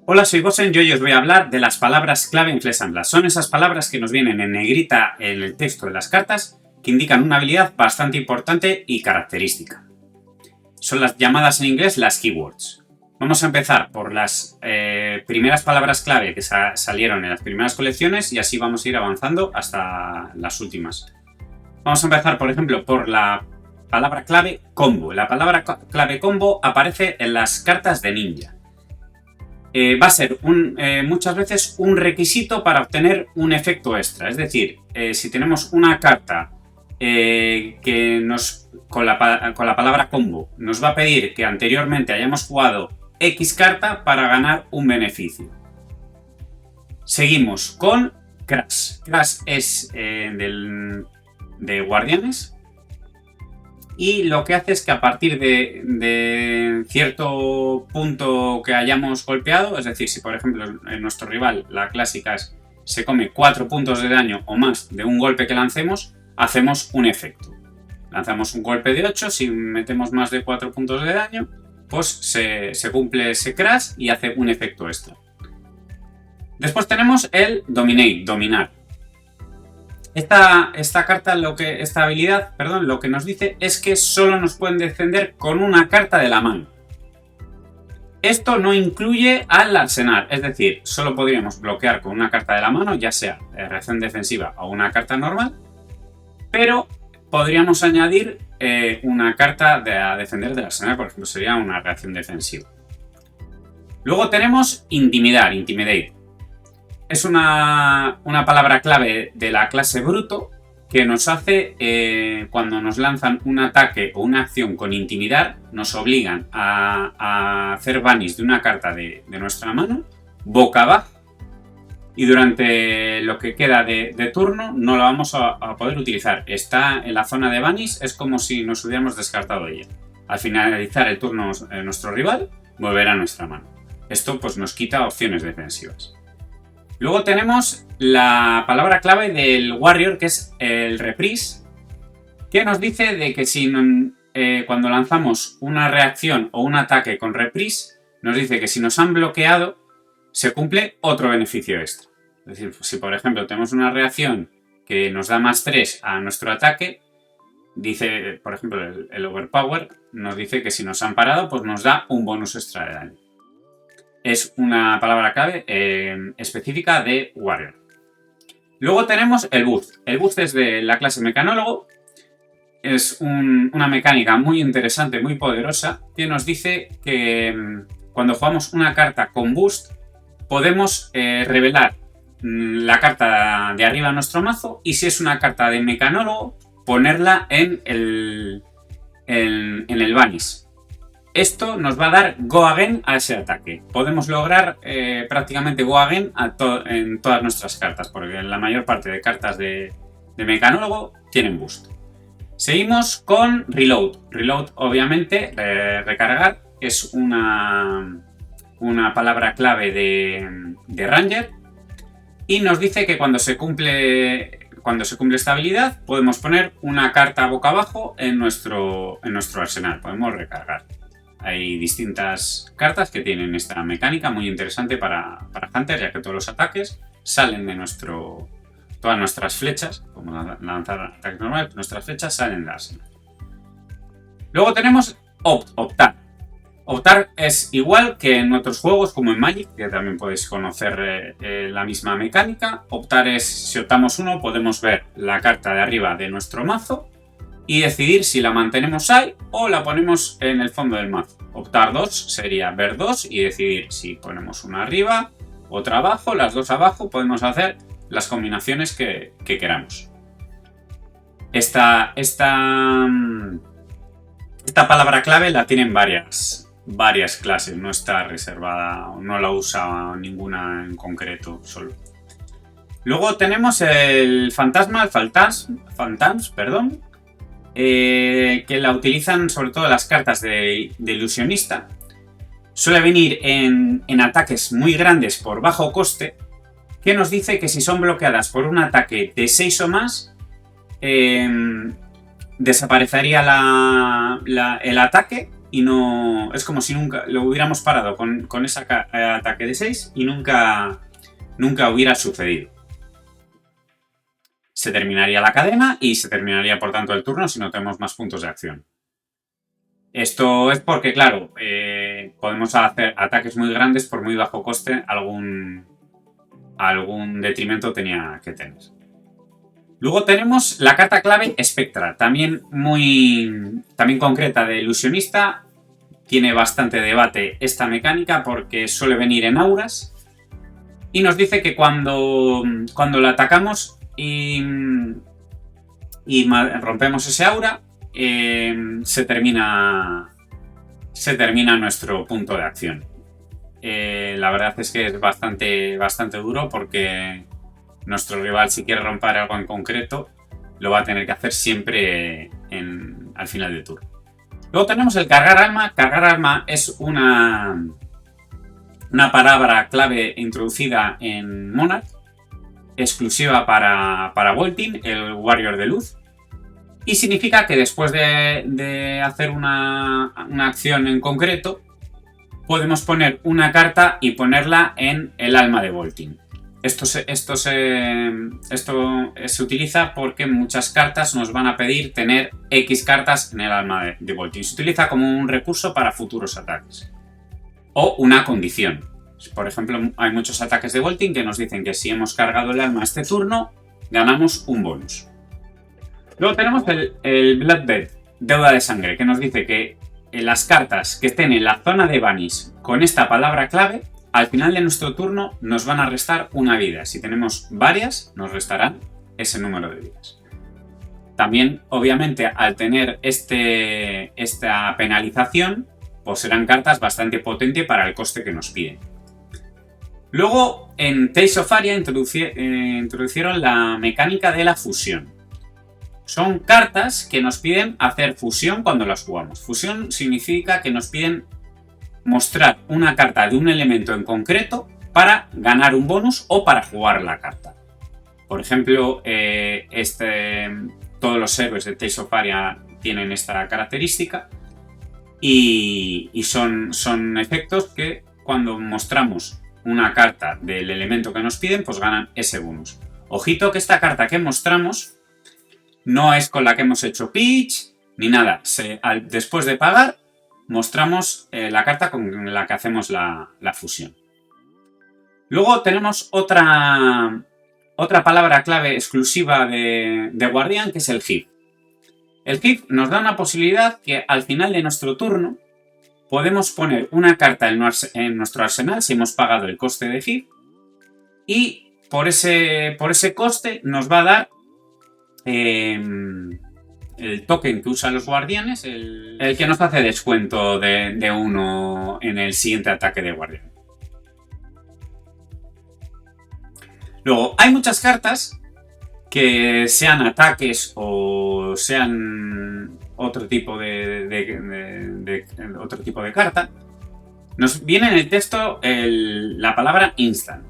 Hola, soy Gosen y hoy os voy a hablar de las palabras clave en Flesh and Blast. Son esas palabras que nos vienen en negrita en el texto de las cartas que indican una habilidad bastante importante y característica. Son las llamadas en inglés las keywords. Vamos a empezar por las primeras palabras clave que salieron en las primeras colecciones y así vamos a ir avanzando hasta las últimas. Vamos a empezar, por ejemplo, por la palabra clave combo. La palabra clave combo aparece en las cartas de ninja. Va a ser muchas veces un requisito para obtener un efecto extra. Es decir, si tenemos una carta que con la palabra combo nos va a pedir que anteriormente hayamos jugado X carta para ganar un beneficio. Seguimos con Crash. Crash es de Guardianes. Y lo que hace es que a partir de cierto punto que hayamos golpeado, es decir, si por ejemplo en nuestro rival, la clásica es, se come 4 puntos de daño o más de un golpe que lancemos, hacemos un efecto. Lanzamos un golpe de 8, si metemos más de 4 puntos de daño, pues se cumple ese crash y hace un efecto extra. Después tenemos el Dominate, dominar. Esta habilidad, lo que nos dice es que solo nos pueden defender con una carta de la mano. Esto no incluye al arsenal, es decir, solo podríamos bloquear con una carta de la mano, ya sea reacción defensiva o una carta normal, pero podríamos añadir una carta a defender del arsenal, por ejemplo, sería una reacción defensiva. Luego tenemos intimidate. Es una palabra clave de la clase bruto que nos hace, cuando nos lanzan un ataque o una acción con intimidar, nos obligan a hacer banish de una carta de nuestra mano, boca abajo, y durante lo que queda de turno no la vamos a poder utilizar. Está en la zona de banish, es como si nos hubiéramos descartado ella. Al finalizar el turno nuestro rival, volverá a nuestra mano. Esto pues nos quita opciones defensivas. Luego tenemos la palabra clave del Warrior, que es el Reprise, que nos dice de que si cuando lanzamos una reacción o un ataque con Reprise, nos dice que si nos han bloqueado, se cumple otro beneficio extra. Es decir, si por ejemplo tenemos una reacción que nos da más 3 a nuestro ataque, dice, por ejemplo, el Overpower, nos dice que si nos han parado, pues nos da un bonus extra de daño. Es una palabra clave específica de Warrior. Luego tenemos el Boost. El Boost es de la clase Mecanólogo. Es una mecánica muy interesante, muy poderosa, que nos dice que cuando jugamos una carta con Boost, podemos revelar la carta de arriba de nuestro mazo y si es una carta de Mecanólogo, ponerla en el Vanish. Esto nos va a dar Go Again a ese ataque. Podemos lograr prácticamente Go Again en todas nuestras cartas, porque la mayor parte de cartas de Mecanólogo tienen boost. Seguimos con Reload. Reload, obviamente, recargar, es una palabra clave de Ranger. Y nos dice que cuando se cumple esta habilidad, podemos poner una carta boca abajo en nuestro arsenal. Podemos recargar. Hay distintas cartas que tienen esta mecánica muy interesante para Hunter, ya que todos los ataques salen de todas nuestras flechas, como lanzar ataques normales, nuestras flechas salen de arsenal. Luego tenemos optar. Optar es igual que en otros juegos como en Magic, que también podéis conocer la misma mecánica. Optar es, si optamos uno, podemos ver la carta de arriba de nuestro mazo y decidir si la mantenemos ahí o la ponemos en el fondo del mazo. Optar 2 sería ver 2 y decidir si ponemos una arriba, otra abajo, las dos abajo. Podemos hacer las combinaciones que queramos. Esta palabra clave la tienen varias clases, no está reservada, no la usa ninguna en concreto solo. Luego tenemos el Phantasms, que la utilizan sobre todo las cartas de ilusionista. Suele venir en ataques muy grandes por bajo coste, que nos dice que si son bloqueadas por un ataque de 6 o más, desaparecería el ataque y no... Es como si nunca lo hubiéramos parado con ese ataque de 6 y nunca hubiera sucedido. Se terminaría la cadena y se terminaría por tanto el turno si no tenemos más puntos de acción. Esto es porque, claro, podemos hacer ataques muy grandes por muy bajo coste, algún detrimento tenía que tener. Luego tenemos la carta clave Spectra, también concreta de ilusionista. Tiene bastante debate esta mecánica porque suele venir en auras y nos dice que cuando la atacamos y rompemos ese aura, se termina nuestro punto de acción. La verdad es que es bastante duro porque nuestro rival, si quiere romper algo en concreto, lo va a tener que hacer siempre al final del turno. Luego tenemos el cargar alma. Cargar alma es una palabra clave introducida en Monarch, exclusiva para Voltin, el Warrior de luz. Y significa que después de hacer una acción en concreto, podemos poner una carta y ponerla en el alma de Voltin. Esto se utiliza porque muchas cartas nos van a pedir tener X cartas en el alma de Voltin. Se utiliza como un recurso para futuros ataques. O una condición. Por ejemplo, hay muchos ataques de Voltin que nos dicen que si hemos cargado el alma este turno, ganamos un bonus. Luego tenemos el Bloodbed, deuda de sangre, que nos dice que las cartas que estén en la zona de Vanish con esta palabra clave, al final de nuestro turno nos van a restar una vida. Si tenemos varias, nos restarán ese número de vidas. También, obviamente, al tener esta penalización, pues serán cartas bastante potentes para el coste que nos piden. Luego, en Tales of Aria introducieron la mecánica de la fusión. Son cartas que nos piden hacer fusión cuando las jugamos. Fusión significa que nos piden mostrar una carta de un elemento en concreto para ganar un bonus o para jugar la carta. Por ejemplo, todos los héroes de Tales of Aria tienen esta característica y son efectos que cuando mostramos una carta del elemento que nos piden, pues ganan ese bonus. Ojito que esta carta que mostramos no es con la que hemos hecho pitch ni nada. Después de pagar, mostramos la carta con la que hacemos la fusión. Luego tenemos otra palabra clave exclusiva de Guardián, que es el Hit. El Hit nos da una posibilidad que al final de nuestro turno podemos poner una carta en nuestro arsenal si hemos pagado el coste de Hit y por ese coste nos va a dar el token que usan los guardianes, el que nos hace descuento de 1 en el siguiente ataque de guardián. Luego, hay muchas cartas que sean ataques o sean otro tipo de carta. Nos viene en el texto la palabra instant.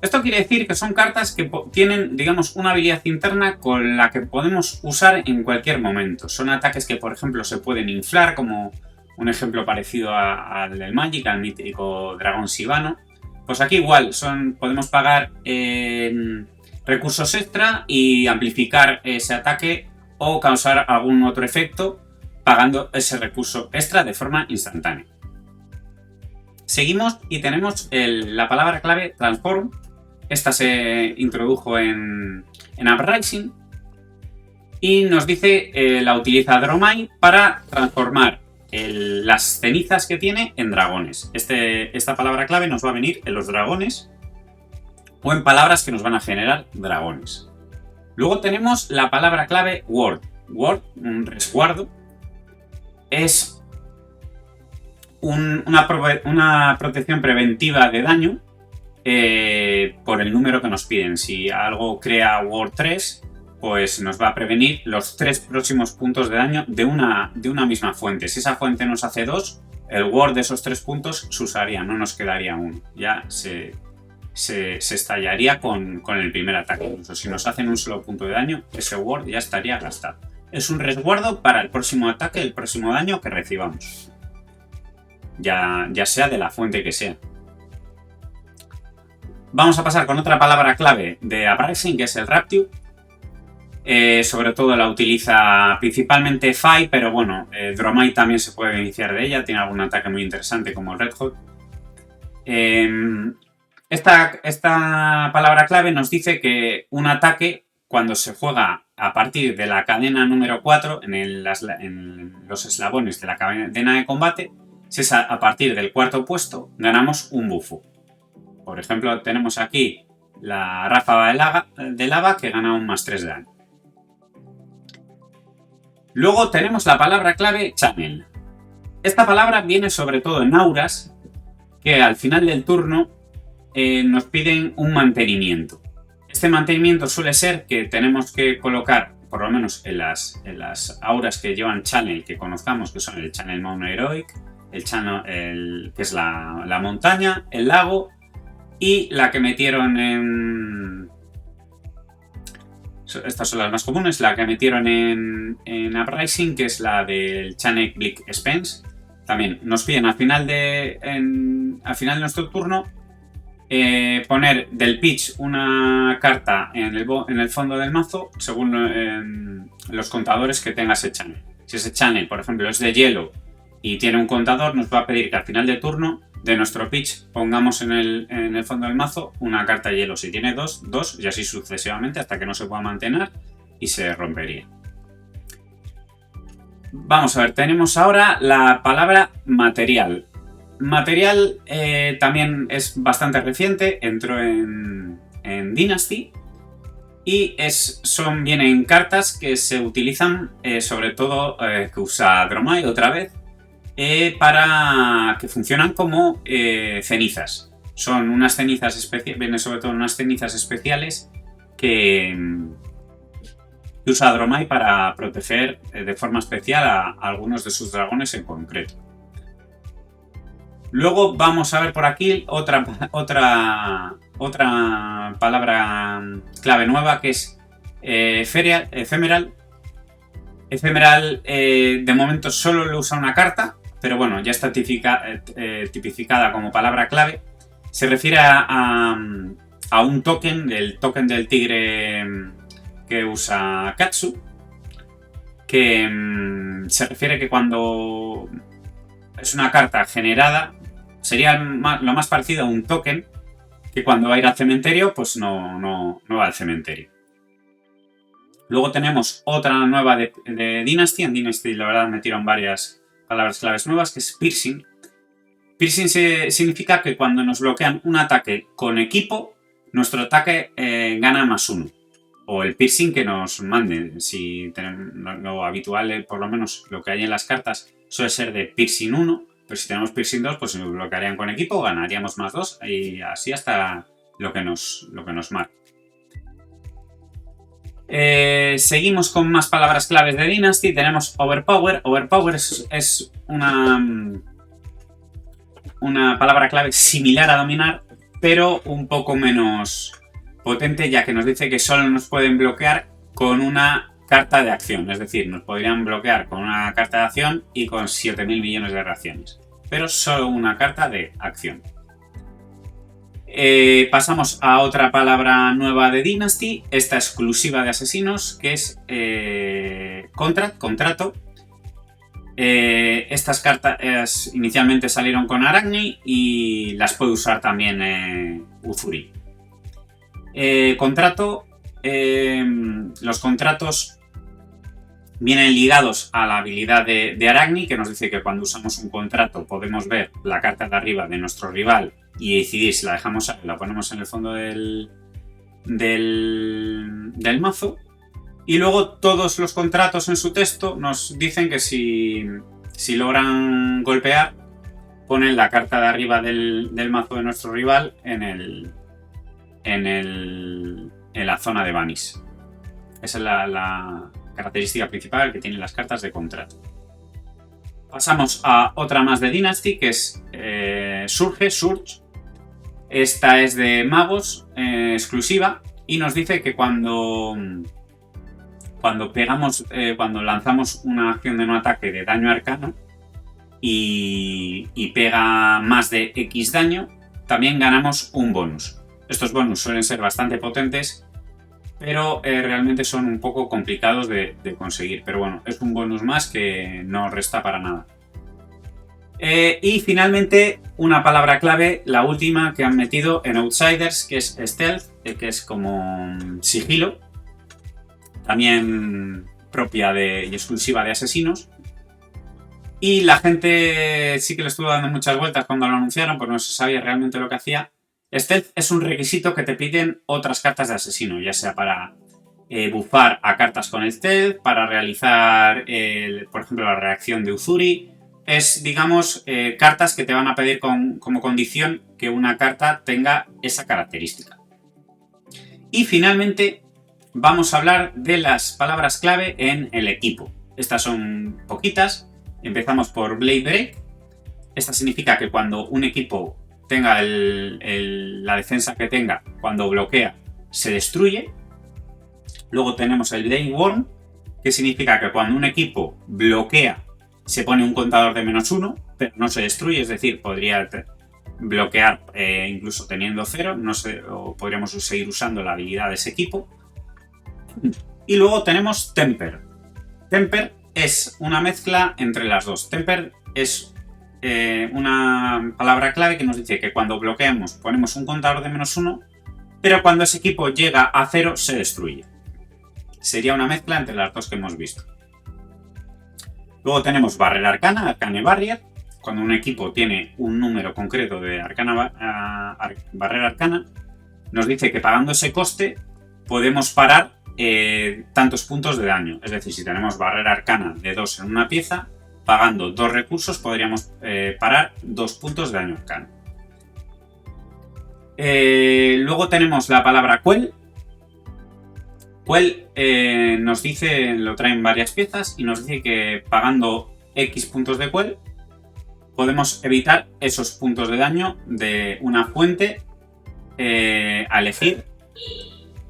Esto quiere decir que son cartas que tienen, digamos, una habilidad interna con la que podemos usar en cualquier momento. Son ataques que, por ejemplo, se pueden inflar, como un ejemplo parecido al del Magic, al mítico dragón Sivano. Pues aquí igual, podemos pagar recursos extra y amplificar ese ataque o causar algún otro efecto pagando ese recurso extra de forma instantánea. Seguimos y tenemos la palabra clave Transform. Esta se introdujo en Uprising y nos dice la utiliza Dromai para transformar las cenizas que tiene en dragones. Esta palabra clave nos va a venir en los dragones o en palabras que nos van a generar dragones. Luego tenemos la palabra clave Ward. Ward, un resguardo, es una protección preventiva de daño por el número que nos piden. Si algo crea Ward 3, pues nos va a prevenir los 3 próximos puntos de daño de una misma fuente. Si esa fuente nos hace 2, el Ward de esos 3 puntos se usaría, no nos quedaría 1. Ya se estallaría con el primer ataque. Incluso si nos hacen un solo punto de daño, ese Ward ya estaría gastado. Es un resguardo para el próximo ataque, el próximo daño que recibamos. ya sea de la fuente que sea. Vamos a pasar con otra palabra clave de Uprising, que es el Rapture. Sobre todo la utiliza principalmente Fai, pero bueno, Dromai también se puede beneficiar de ella, tiene algún ataque muy interesante como el Red Hot. Esta palabra clave nos dice que un ataque, cuando se juega a partir de la cadena número 4, en los eslabones de la cadena de combate, si es a partir del cuarto puesto, ganamos un bufo. Por ejemplo, tenemos aquí la ráfaga de lava que gana un +3 de daño. Luego tenemos la palabra clave Channel. Esta palabra viene sobre todo en auras que al final del turno nos piden un mantenimiento. Este mantenimiento suele ser que tenemos que colocar, por lo menos en las auras que llevan Channel que conozcamos, que son el Channel Mount Heroic, el Channel, que es la montaña, el lago, y la que metieron en... Estas son las más comunes, la que metieron en Uprising, que es la del Channel Bleak Spence. También nos piden al final de nuestro turno poner del pitch una carta en el fondo del mazo según los contadores que tenga ese channel. Si ese channel, por ejemplo, es de hielo y tiene un contador, nos va a pedir que al final de turno de nuestro pitch pongamos en el fondo del mazo una carta de hielo. Si tiene dos y así sucesivamente hasta que no se pueda mantener y se rompería. Vamos a ver, tenemos ahora la palabra material. Material también es bastante reciente, entró en Dynasty y vienen cartas que se utilizan sobre todo que usa Dromai otra vez para que funcionan como cenizas. Son unas cenizas especiales, vienen sobre todo unas cenizas especiales que usa Dromai para proteger de forma especial a algunos de sus dragones en concreto. Luego vamos a ver por aquí otra palabra clave nueva que es Ephemeral. Ephemeral de momento solo lo usa una carta, pero bueno, ya está tipificada como palabra clave. Se refiere a un token, el token del tigre que usa Katsu, que se refiere que cuando es una carta generada, sería lo más parecido a un token que cuando va a ir al cementerio, pues no va al cementerio. Luego tenemos otra nueva de Dynasty. En Dynasty, la verdad, metieron varias palabras claves nuevas, que es Piercing. Piercing significa que cuando nos bloquean un ataque con equipo, nuestro ataque gana +1. O el piercing que nos manden. Si tenemos, lo habitual, por lo menos lo que hay en las cartas, suele ser de piercing 1. Pero si tenemos piercing 2, pues si nos bloquearían con equipo, ganaríamos +2 y así hasta lo que nos marca. Seguimos con más palabras claves de Dynasty. Tenemos Overpower. Overpower es una palabra clave similar a dominar, pero un poco menos potente, ya que nos dice que solo nos pueden bloquear con una carta de acción. Es decir, nos podrían bloquear con una carta de acción y con 7.000 millones de reacciones. Pero solo una carta de acción. Pasamos a otra palabra nueva de Dynasty, esta exclusiva de asesinos, que es contrato. Estas cartas inicialmente salieron con Arachni y las puede usar también Uzuri. Los contratos vienen ligados a la habilidad de Arachni, que nos dice que cuando usamos un contrato podemos ver la carta de arriba de nuestro rival y decidir si la dejamos ahí, la ponemos en el fondo del mazo. Y luego todos los contratos en su texto nos dicen que si logran golpear, ponen la carta de arriba del mazo de nuestro rival en la zona de Vanish. Esa es la característica principal que tienen las cartas de contrato. Pasamos a otra más de Dynasty, que es Surge. Esta es de magos, exclusiva, y nos dice que cuando lanzamos una acción de no ataque de daño arcano, y pega más de X daño, también ganamos un bonus. Estos bonus suelen ser bastante potentes, pero realmente son un poco complicados de conseguir. Pero bueno, es un bonus más que no resta para nada. Y finalmente, una palabra clave, la última que han metido en Outsiders, que es Stealth, que es como sigilo, también propia y exclusiva de asesinos. Y la gente sí que le estuvo dando muchas vueltas cuando lo anunciaron, pues no se sabía realmente lo que hacía. Stealth es un requisito que te piden otras cartas de asesino, ya sea para buffar a cartas con Stealth, para realizar, por ejemplo, la reacción de Uzuri. Es, digamos, cartas que te van a pedir como condición que una carta tenga esa característica. Y finalmente vamos a hablar de las palabras clave en el equipo. Estas son poquitas. Empezamos por Blade Break. Esta significa que cuando un equipo tenga la defensa que tenga, cuando bloquea, se destruye. Luego tenemos el Blade Worm, que significa que cuando un equipo bloquea, se pone un contador de -1, pero no se destruye, es decir, podría bloquear incluso teniendo 0, no sé, o podríamos seguir usando la habilidad de ese equipo. Y luego tenemos Temper. Temper es una mezcla entre las dos. Temper es una palabra clave que nos dice que cuando bloqueamos ponemos un contador de -1, pero cuando ese equipo llega a 0 se destruye. Sería una mezcla entre las dos que hemos visto. Luego tenemos Barrera Arcana, Arcane Barrier. Cuando un equipo tiene un número concreto de Barrera Arcana, nos dice que pagando ese coste podemos parar tantos puntos de daño. Es decir, si tenemos Barrera Arcana de 2 en una pieza, pagando 2 recursos podríamos parar 2 puntos de daño arcano. Luego tenemos la palabra Quell. Quell nos dice, lo traen varias piezas y nos dice que pagando X puntos de Quell podemos evitar esos puntos de daño de una fuente a elegir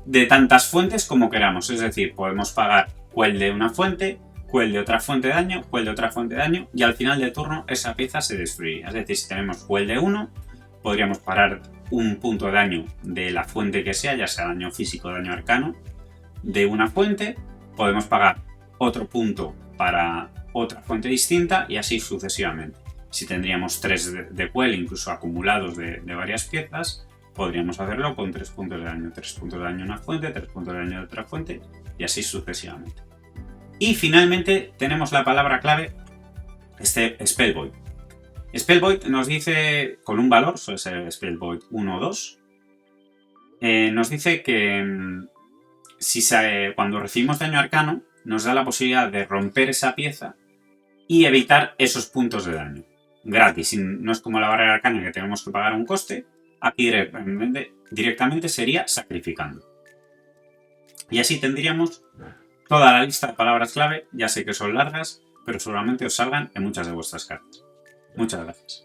de tantas fuentes como queramos. Es decir, podemos pagar Quell de una fuente, Quell de otra fuente de daño, Quell de otra fuente de daño, y al final de turno esa pieza se destruiría. Es decir, si tenemos Quell de 1, podríamos parar un punto de daño de la fuente que sea, ya sea daño físico o daño arcano, de una fuente, podemos pagar otro punto para otra fuente distinta y así sucesivamente. Si tendríamos 3 de Quell, incluso acumulados de varias piezas, podríamos hacerlo con 3 puntos de daño. 3 puntos de daño en una fuente, 3 puntos de daño de otra fuente y así sucesivamente. Y finalmente tenemos la palabra clave Spellvoid. Spellvoid nos dice, con un valor, suele ser Spellvoid 1 o 2, nos dice que cuando recibimos daño arcano nos da la posibilidad de romper esa pieza y evitar esos puntos de daño. Gratis, no es como la barrera arcana que tenemos que pagar un coste, aquí directamente sería sacrificando. Y así tendríamos toda la lista de palabras clave. Ya sé que son largas, pero seguramente os salgan en muchas de vuestras cartas. Muchas gracias.